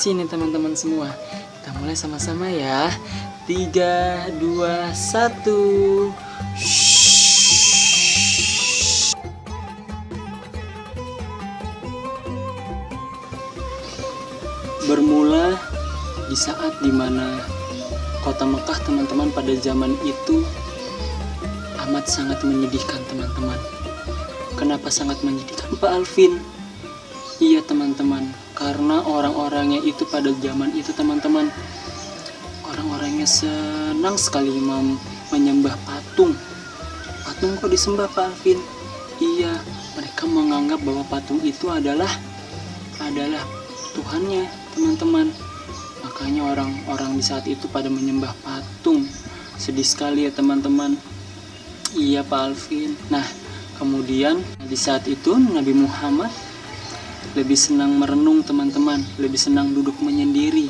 Sini teman-teman semua, kita mulai sama-sama ya. 3, 2, 1. Bermula di saat dimana kota Mekah teman-teman pada zaman itu amat sangat menyedihkan teman-teman. Kenapa sangat menyedihkan Pak Alvin? Iya teman-teman, karena orang-orangnya itu pada zaman itu teman-teman, orang-orangnya senang sekali menyembah patung. Patung kok disembah Pak Alvin? Iya, mereka menganggap bahwa patung itu adalah Tuhannya teman-teman. Makanya orang-orang di saat itu pada menyembah patung. Sedih sekali ya teman-teman. Iya Pak Alvin. Nah, kemudian di saat itu Nabi Muhammad lebih senang merenung teman-teman, lebih senang duduk menyendiri,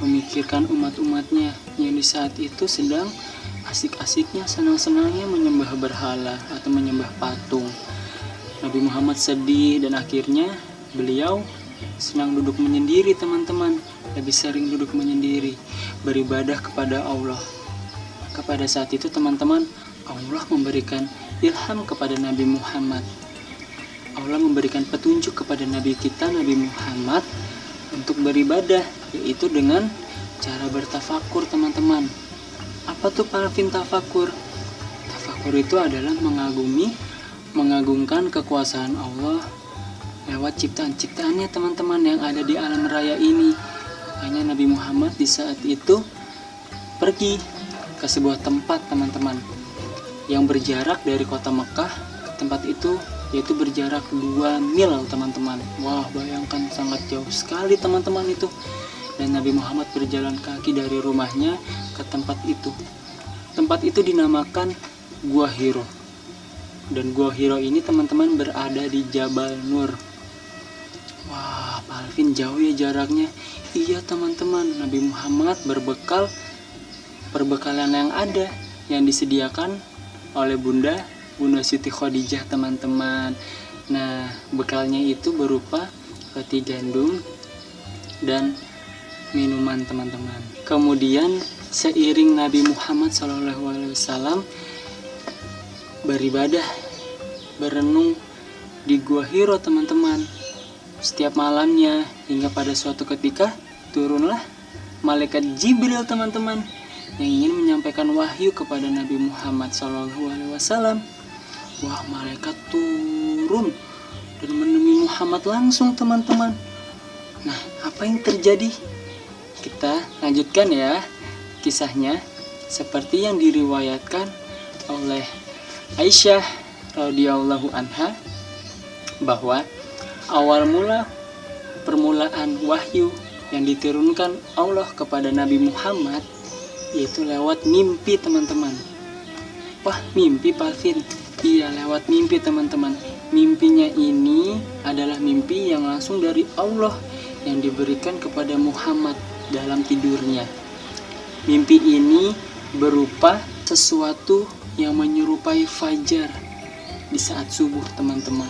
memikirkan umat-umatnya yang di saat itu sedang asik-asiknya, senang-senangnya menyembah berhala atau menyembah patung. Nabi Muhammad sedih dan akhirnya beliau senang duduk menyendiri teman-teman, lebih sering duduk menyendiri, beribadah kepada Allah. Pada saat itu teman-teman, Allah memberikan ilham kepada Nabi Muhammad. Allah memberikan petunjuk kepada Nabi kita, Nabi Muhammad, untuk beribadah, yaitu dengan cara bertafakur teman-teman. Apa tuh Pak Alvin tafakur? Tafakur itu adalah mengagungkan kekuasaan Allah lewat ciptaan-ciptaannya teman-teman yang ada di alam raya ini. Makanya Nabi Muhammad di saat itu pergi ke sebuah tempat teman-teman yang berjarak dari kota Mekah ke tempat itu, yaitu berjarak 2 mil teman-teman. Wah, bayangkan sangat jauh sekali teman-teman itu. Dan Nabi Muhammad berjalan kaki dari rumahnya ke tempat itu. Tempat itu dinamakan Gua Hiro. Dan Gua Hiro ini teman-teman berada di Jabal Nur. Wah, Pak Alvin jauh ya jaraknya. Iya teman-teman, Nabi Muhammad berbekal perbekalan yang ada yang disediakan oleh Bunda Siti Khadijah teman-teman. Nah, bekalnya itu berupa roti gandum dan minuman teman-teman. Kemudian seiring Nabi Muhammad SAW beribadah, berenung di Gua Hiro teman-teman, setiap malamnya, hingga pada suatu ketika turunlah malaikat Jibril teman-teman yang ingin menyampaikan wahyu kepada Nabi Muhammad SAW. Wah, malaikat turun dan menemui Muhammad langsung teman-teman. Nah, apa yang terjadi? Kita lanjutkan ya kisahnya seperti yang diriwayatkan oleh Aisyah radhiyallahu anha, bahwa awal mula permulaan wahyu yang diturunkan Allah kepada Nabi Muhammad yaitu lewat mimpi teman-teman. Wah, mimpi Pak Alvin? Iya, lewat mimpi teman-teman. Mimpinya ini adalah mimpi yang langsung dari Allah yang diberikan kepada Muhammad dalam tidurnya. Mimpi ini berupa sesuatu yang menyerupai fajar di saat subuh teman-teman.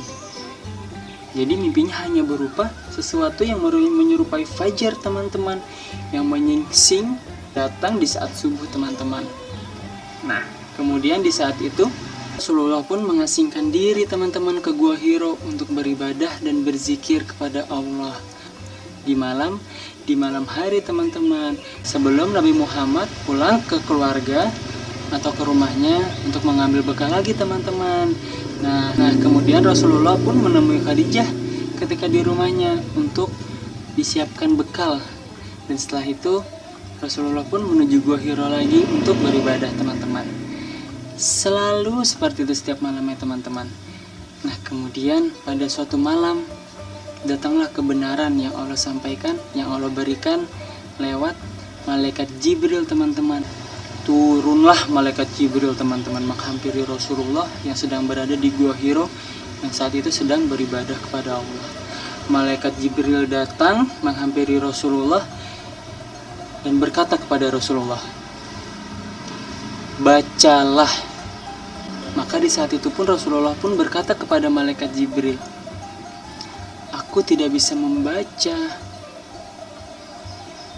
Jadi mimpinya hanya berupa sesuatu yang menyerupai fajar teman-teman, yang menyingsing datang di saat subuh teman-teman. Nah, kemudian di saat itu Rasulullah pun mengasingkan diri teman-teman ke Gua Hiro untuk beribadah dan berzikir kepada Allah di malam hari teman-teman, sebelum Nabi Muhammad pulang ke keluarga atau ke rumahnya untuk mengambil bekal lagi teman-teman. Nah, kemudian Rasulullah pun menemui Khadijah ketika di rumahnya untuk disiapkan bekal. Dan setelah itu Rasulullah pun menuju Gua Hiro lagi untuk beribadah teman-teman. Selalu seperti itu setiap malamnya teman-teman. Nah, kemudian pada suatu malam datanglah kebenaran yang Allah sampaikan, yang Allah berikan lewat malaikat Jibril teman-teman. Turunlah malaikat Jibril teman-teman menghampiri Rasulullah yang sedang berada di Gua Hiro yang saat itu sedang beribadah kepada Allah. Malaikat Jibril datang menghampiri Rasulullah dan berkata kepada Rasulullah, "Bacalah." Maka di saat itu pun Rasulullah pun berkata kepada malaikat Jibril, "Aku tidak bisa membaca."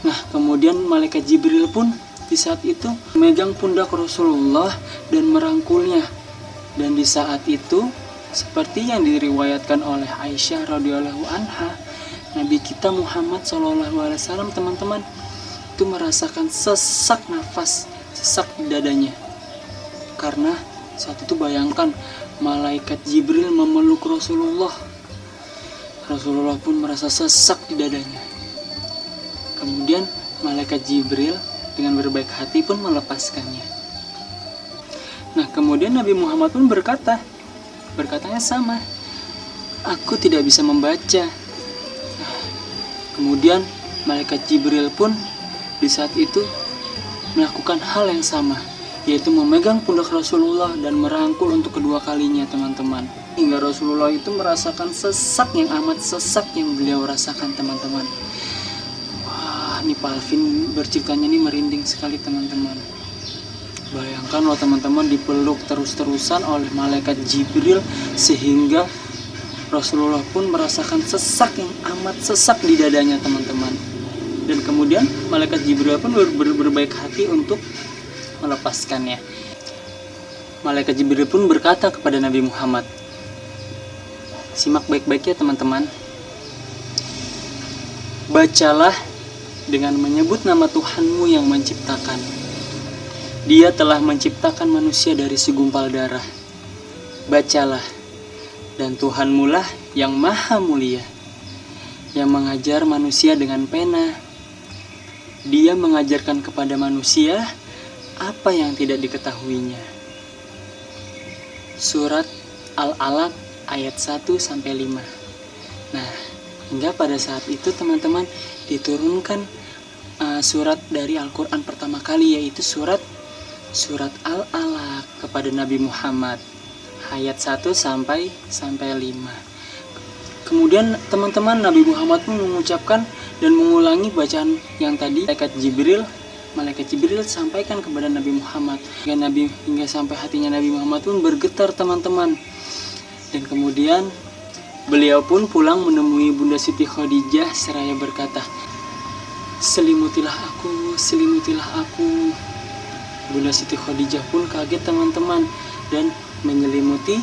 Nah, kemudian malaikat Jibril pun di saat itu memegang pundak Rasulullah dan merangkulnya. Dan di saat itu, seperti yang diriwayatkan oleh Aisyah radhiyallahu anha, Nabi kita Muhammad SAW, teman-teman, itu merasakan sesak nafas, sesak di dadanya. Karena saat itu bayangkan malaikat Jibril memeluk Rasulullah. Rasulullah pun merasa sesak di dadanya. Kemudian malaikat Jibril dengan berbaik hati pun melepaskannya. Nah, kemudian Nabi Muhammad pun berkatanya sama, aku tidak bisa membaca. Nah, kemudian malaikat Jibril pun di saat itu melakukan hal yang sama, yaitu memegang pundak Rasulullah dan merangkul untuk kedua kalinya, teman-teman. Hingga Rasulullah itu merasakan sesak yang amat sesak yang beliau rasakan, teman-teman. Wah, ini Pak Alvin berceritanya ini merinding sekali, teman-teman. Bayangkan loh teman-teman, dipeluk terus-terusan oleh malaikat Jibril sehingga Rasulullah pun merasakan sesak yang amat sesak di dadanya, teman-teman. Dan kemudian malaikat Jibril pun berbaik hati untuk melepaskannya. Malaikat Jibril pun berkata kepada Nabi Muhammad, simak baik-baik ya teman-teman, bacalah dengan menyebut nama Tuhanmu yang menciptakan. Dia telah menciptakan manusia dari segumpal darah. Bacalah, dan Tuhanmu lah yang maha mulia, yang mengajar manusia dengan pena. Dia mengajarkan kepada manusia apa yang tidak diketahuinya. Surat Al-Alaq ayat 1-5. Nah, hingga pada saat itu teman-teman diturunkan surat dari Al-Quran pertama kali, yaitu surat Al-Alaq kepada Nabi Muhammad ayat 1-5. Kemudian teman-teman, Nabi Muhammad pun mengucapkan dan mengulangi bacaan yang tadi malaikat Jibril sampaikan kepada Nabi Muhammad. Hingga sampai hatinya Nabi Muhammad pun bergetar, teman-teman. Dan kemudian beliau pun pulang menemui Bunda Siti Khadijah seraya berkata, selimutilah aku. Bunda Siti Khadijah pun kaget, teman-teman, dan menyelimuti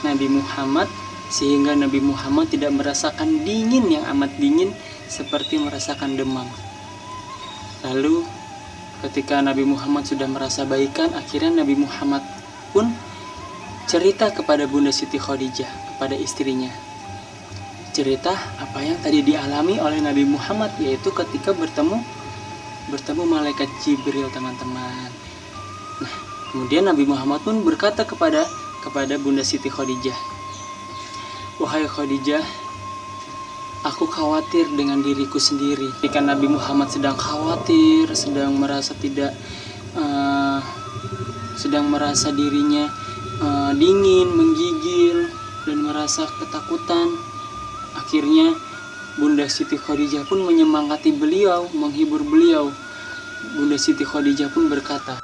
Nabi Muhammad sehingga Nabi Muhammad tidak merasakan dingin yang amat dingin seperti merasakan demam. Lalu ketika Nabi Muhammad sudah merasa baikan, akhirnya Nabi Muhammad pun cerita kepada Bunda Siti Khadijah, kepada istrinya, cerita apa yang tadi dialami oleh Nabi Muhammad, yaitu ketika bertemu malaikat Jibril, teman-teman. Nah, kemudian Nabi Muhammad pun berkata kepada Bunda Siti Khadijah, wahai Khadijah, aku khawatir dengan diriku sendiri. Ketika Nabi Muhammad sedang khawatir, sedang merasa dirinya dingin, menggigil, dan merasa ketakutan, akhirnya Bunda Siti Khadijah pun menyemangati beliau, menghibur beliau. Bunda Siti Khadijah pun berkata,